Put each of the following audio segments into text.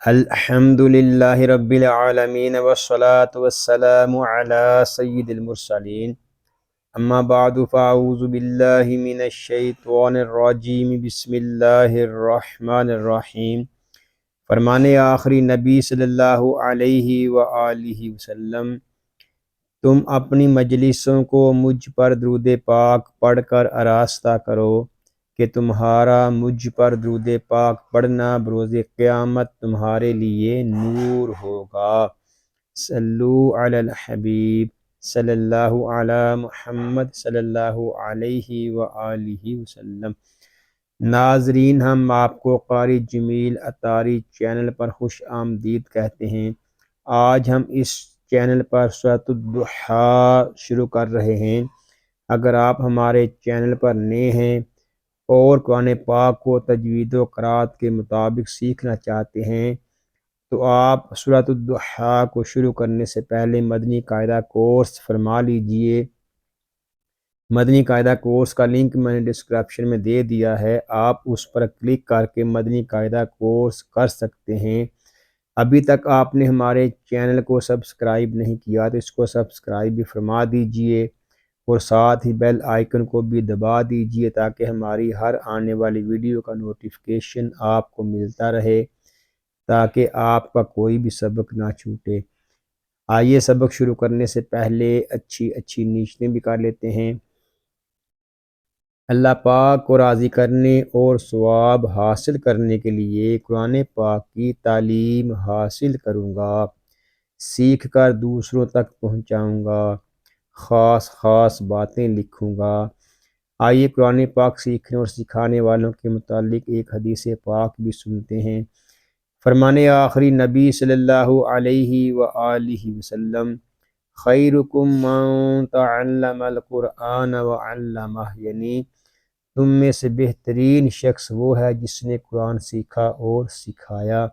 الحمد للہ رب العالمین والصلاة والسلام علی سید المرسلین اما بعد فاعوذ باللہ من الشیطان الرجیم بسم اللہ الرحمن الرحیم۔ فرمانے آخری نبی صلی اللہ علیہ وآلہ وسلم، تم اپنی مجلسوں کو مجھ پر درود پاک پڑھ کر آراستہ کرو کہ تمہارا مجھ پر درود پاک پڑھنا بروز قیامت تمہارے لیے نور ہوگا۔ صلو علی الحبیب صلی اللہ علی محمد صلی اللہ علیہ وآلہ وسلم۔ ناظرین، ہم آپ کو قاری جمیل اطاری چینل پر خوش آمدید کہتے ہیں۔ آج ہم اس چینل پر سورۃ الضحیٰ شروع کر رہے ہیں۔ اگر آپ ہمارے چینل پر نئے ہیں اور قرآن پاک کو تجوید و قرات کے مطابق سیکھنا چاہتے ہیں تو آپ سورۃ الضحیٰ کو شروع کرنے سے پہلے مدنی قاعدہ کورس فرما لیجئے۔ مدنی قاعدہ کورس کا لنک میں نے ڈسکرپشن میں دے دیا ہے، آپ اس پر کلک کر کے مدنی قاعدہ کورس کر سکتے ہیں۔ ابھی تک آپ نے ہمارے چینل کو سبسکرائب نہیں کیا تو اس کو سبسکرائب بھی فرما دیجئے اور ساتھ ہی بیل آئیکن کو بھی دبا دیجئے تاکہ ہماری ہر آنے والی ویڈیو کا نوٹیفیکیشن آپ کو ملتا رہے، تاکہ آپ کا کوئی بھی سبق نہ چھوٹے۔ آئیے سبق شروع کرنے سے پہلے اچھی نیتیں بھی کر لیتے ہیں۔ اللہ پاک کو راضی کرنے اور ثواب حاصل کرنے کے لیے قرآن پاک کی تعلیم حاصل کروں گا، سیکھ کر دوسروں تک پہنچاؤں گا، خاص باتیں لکھوں گا۔ آئیے قرآن پاک سیکھنے اور سکھانے والوں کے متعلق ایک حدیث پاک بھی سنتے ہیں۔ فرمانے آخری نبی صلی اللہ علیہ وآلہ وسلم، خیرکم من تعلم القرآن وعلمہ، یعنی تم میں سے بہترین شخص وہ ہے جس نے قرآن سیکھا اور سکھایا۔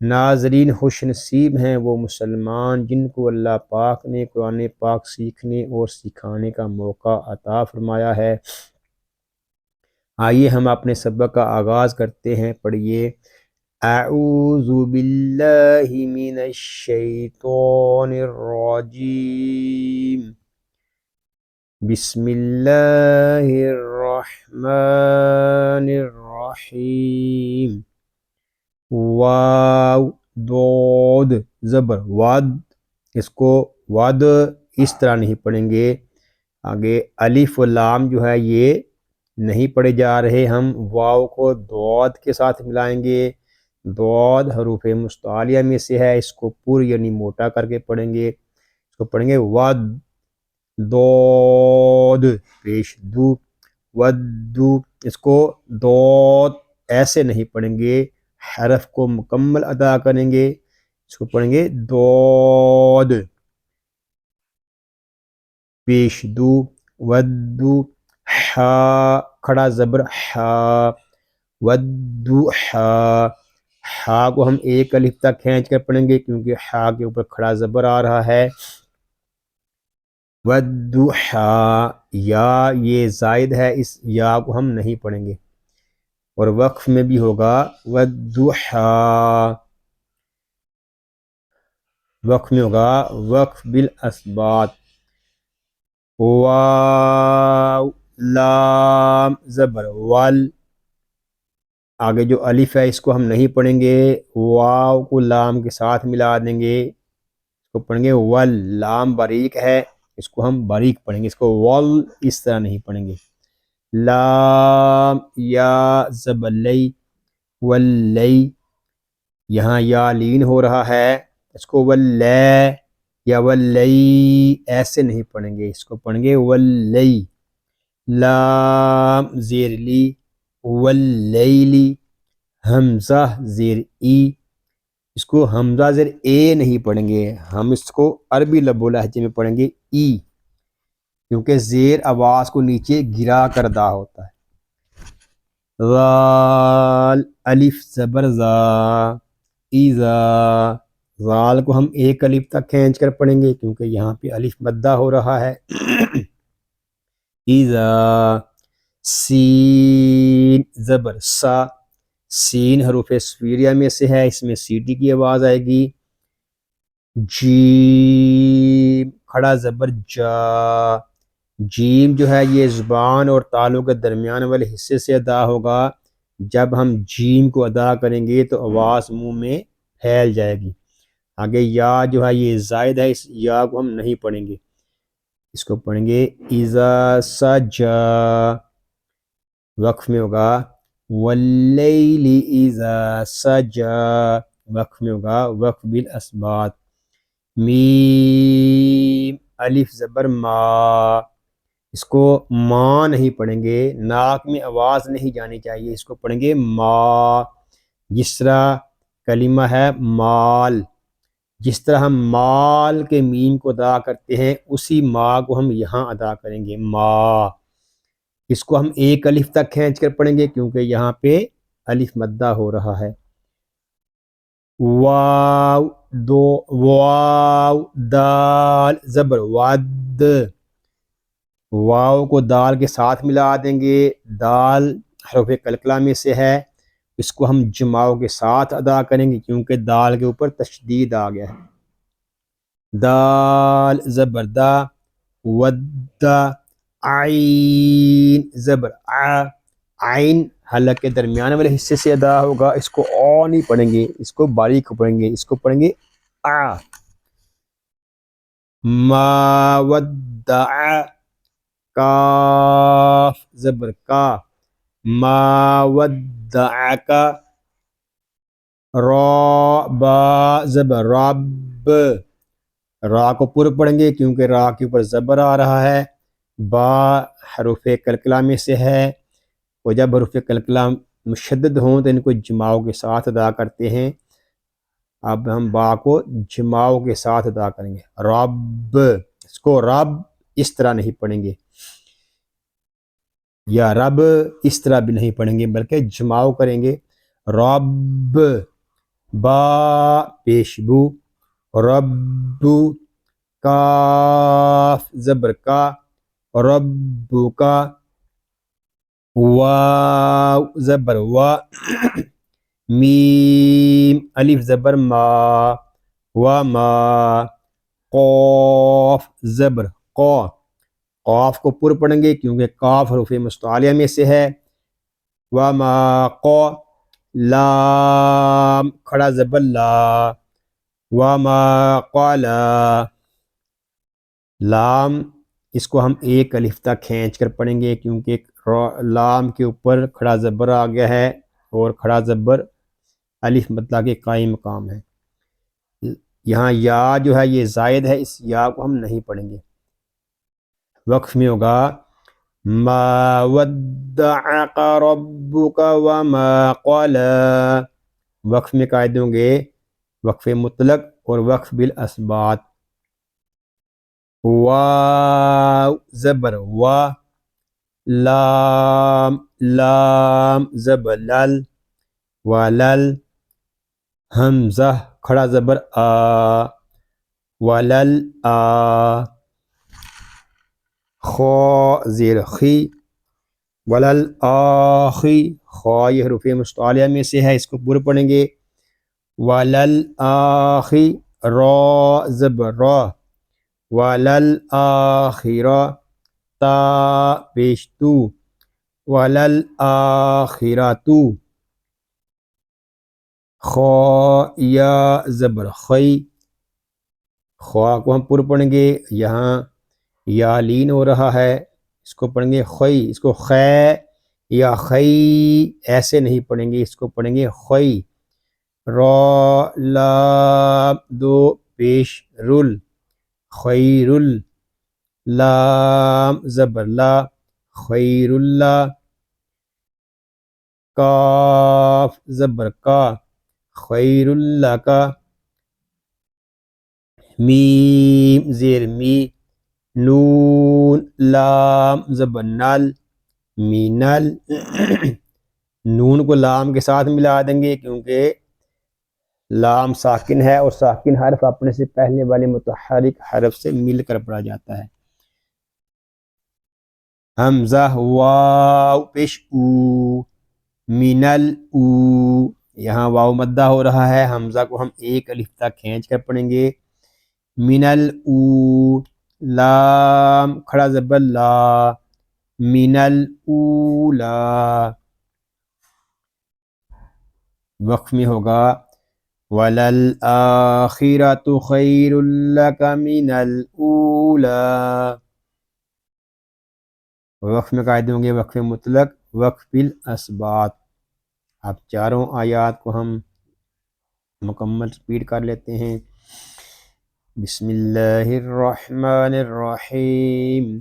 ناظرین، خوش نصیب ہیں وہ مسلمان جن کو اللہ پاک نے قرآن پاک سیکھنے اور سکھانے کا موقع عطا فرمایا ہے۔ آئیے ہم اپنے سبق کا آغاز کرتے ہیں۔ پڑھیے، اعوذ باللہ من الشیطان الرجیم، بسم اللہ الرحمن الرحیم۔ واو دود زبر ود، اس کو ود اس طرح نہیں پڑھیں گے۔ آگے الف و لام جو ہے یہ نہیں پڑھے جا رہے، ہم واو کو دود کے ساتھ ملائیں گے۔ دود حروف مستعلیہ میں سے ہے، اس کو پر یعنی موٹا کر کے پڑھیں گے۔ اس کو پڑھیں گے ود دود پیش دو، ودو، اس کو دود ایسے نہیں پڑھیں گے، حرف کو مکمل ادا کریں گے۔ اس کو پڑھیں گے دود پیش دو، ودو، ہا کھڑا زبر ہا، ودو ہا، ہا کو ہم ایک الف تک کھینچ کر پڑھیں گے کیونکہ ہا کے اوپر کھڑا زبر آ رہا ہے۔ ودوحا، یا یہ زائد ہے، اس یا کو ہم نہیں پڑھیں گے۔ اور وقف میں بھی ہوگا ودوحا، وقف میں ہوگا وقف بالاسبات۔ واو لام زبر ول، آگے جو الف ہے اس کو ہم نہیں پڑھیں گے، واو کو لام کے ساتھ ملا دیں گے، اس کو پڑھیں گے ول، لام باریک ہے اس کو ہم باریک پڑھیں گے، اس کو ول اس طرح نہیں پڑھیں گے۔ لام یا زبر لی، ولی، یہاں یا لین ہو رہا ہے، اس کو ولی یا ولی ایسے نہیں پڑھیں گے، اس کو پڑھیں گے ولی۔ لام زیر لی، ولیلی، حمزہ زیر ای، اس کو حمزہ زیر اے نہیں پڑھیں گے، ہم اس کو عربی لب و لہجے میں پڑھیں گے ای، کیونکہ زیر آواز کو نیچے گرا کر ادا ہوتا ہے۔ ذال الف زبر زا، ایزا، ذال کو ہم ایک الف تک کھینچ کر پڑھیں گے کیونکہ یہاں پہ الف مدہ ہو رہا ہے۔ ایزا، سین زبر سا، سین حروف سفیریہ میں سے ہے، اس میں سیٹی کی آواز آئے گی۔ جیم کھڑا زبر جا، جیم جو ہے یہ زبان اور تالوں کے درمیان والے حصے سے ادا ہوگا۔ جب ہم جیم کو ادا کریں گے تو آواز منہ میں پھیل جائے گی۔ آگے یا جو ہے یہ زائد ہے، اس یا کو ہم نہیں پڑھیں گے، اس کو پڑھیں گے اذا سجا، وقف میں ہوگا واللیل اذا سجا، وقف میں ہوگا وقف بالاسبات۔ میم الف زبر ما، اس کو ما نہیں پڑھیں گے، ناک میں آواز نہیں جانی چاہیے، اس کو پڑھیں گے ما۔ جس طرح کلمہ ہے مال، جس طرح ہم مال کے میم کو ادا کرتے ہیں اسی ما کو ہم یہاں ادا کریں گے ما۔ اس کو ہم ایک الف تک کھینچ کر پڑھیں گے کیونکہ یہاں پہ الف مدہ ہو رہا ہے۔ واو دو، واو دال زبر ود، واو کو دال کے ساتھ ملا دیں گے، دال حروف کلکلہ میں سے ہے، اس کو ہم جماؤ کے ساتھ ادا کریں گے کیونکہ دال کے اوپر تشدید آ گیا ہے۔ دال زبر دا، ود عین زبر ع، عین حلق کے درمیان والے حصے سے ادا ہوگا، اس کو او نہیں پڑھیں گے، اس کو باریک پڑھیں گے، اس کو پڑھیں گے ا۔ ما ودع، کاف زبر کا، ما ودعک، را با زبر رب، را کو پر پڑھیں گے کیونکہ را کے اوپر زبر آ رہا ہے، با حروف کلکلہ میں سے ہے، اور جب حروف کلکلہ مشدد ہوں تو ان کو جماؤ کے ساتھ ادا کرتے ہیں۔ اب ہم با کو جماؤ کے ساتھ ادا کریں گے، رب، اس کو رب اس طرح نہیں پڑھیں گے، یا رب اس طرح بھی نہیں پڑھیں گے بلکہ جماؤ کریں گے، رب، با پیشبو، رب، کاف زبر کا، رب کا، واو زبر وا، میم الف زبر ما، وما، قاف زبر قا، قاف کو پر پڑھیں گے کیونکہ قاف حروف مستعلیہ میں سے ہے، وما قا، لام کھڑا زبر لا، وما قالا، لام اس کو ہم ایک الف تک کھینچ کر پڑھیں گے کیونکہ لام کے اوپر کھڑا زبر آ گیا ہے اور کھڑا زبر الف مدہ کے قائم مقام ہے۔ یہاں یا جو ہے یہ زائد ہے، اس یا کو ہم نہیں پڑھیں گے، وقف میں ہوگا ما ودعک ربک وما قلا، وقف میں قاعدے ہوں گے وقف مطلق اور وقف بالاسبات۔ واو زبر وا، لام، لام زبر لل، ولل، حمزہ کھڑا زبر آ، ولل آ، خا زیر خی، ولل آخی، خا یہ حروف مستعلیہ میں سے ہے، اس کو پر پڑھیں گے، ولل آخی، را زبر را، ولل آخرہ، تا پیشتو، ولل آخرۃ، خا یا زبر خی، خا کو ہم پر پڑھیں گے، یہاں یا لین ہو رہا ہے، اس کو پڑھیں گے خی، اس کو خے یا خی ایسے نہیں پڑھیں گے، اس کو پڑھیں گے خی۔ را لام دو پیش رل، خیر، لام زبر لا، خیر اللہ، کاف زبر کا، خیر اللہ کا، میم زیر می، نون لام زبر نل، مینل، نون کو لام کے ساتھ ملا دیں گے کیونکہ لام ساکن ہے اور ساکن حرف اپنے سے پہلے والے متحرک حرف سے مل کر پڑھا جاتا ہے۔ حمزہ واو پیش او، منل او، یہاں واو مدہ ہو رہا ہے، حمزہ کو ہم ایک الف تک کھینچ کر پڑھیں گے، منل او، لام کھڑا زبر لا، منل اولا، وقف میں ہوگا وَلَلْآخِرَةُ خَيْرٌ لَكَ مِنَ الْأُولَى، وقف میں قاعدے ہوں گے وقف مطلق، وقف بالاسبات۔ اب چاروں آیات کو ہم مکمل سپیڈ کر لیتے ہیں۔ بسم اللہ الرحمن الرحیم،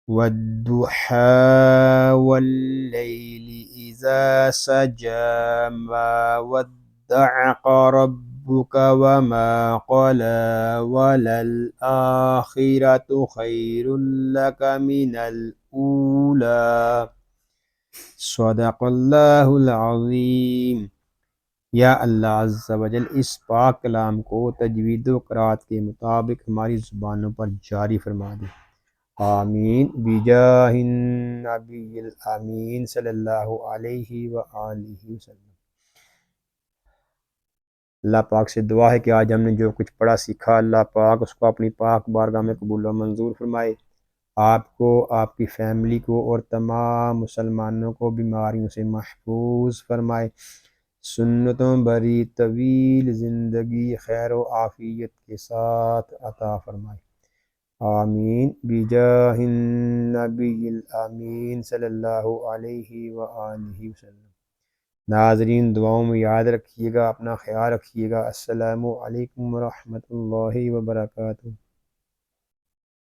وَالضُّحَىٰ وَاللَّيْلِ إِذَا سَجَىٰ مَا وَدَّعَكَ رَبُّكَ وَمَا قَلَىٰ وَلَلْآخِرَةُ خَيْرٌ لَكَ مِنَ الْأُولَىٰ، صدق اللہ العظیم۔ یا اللہ عز و جل اس پاک کلام کو تجوید و قرات کے مطابق ہماری زبانوں پر جاری فرما دے، آمین بجاہ النبی الامین صلی اللہ علیہ وآلہ وسلم۔ اللہ پاک سے دعا ہے کہ آج ہم نے جو کچھ پڑھا سیکھا، اللہ پاک اس کو اپنی پاک بارگاہ میں قبول و منظور فرمائے، آپ کو، آپ کی فیملی کو اور تمام مسلمانوں کو بیماریوں سے محفوظ فرمائے، سنتوں بری طویل زندگی خیر و عافیت کے ساتھ عطا فرمائے، آمین بجاہ النبی الامین صلی اللہ علیہ وآلہ وسلم۔ ناظرین دعاؤں میں یاد رکھیے گا، اپنا خیال رکھیے گا۔ السلام علیکم ورحمۃ اللہ وبرکاتہ۔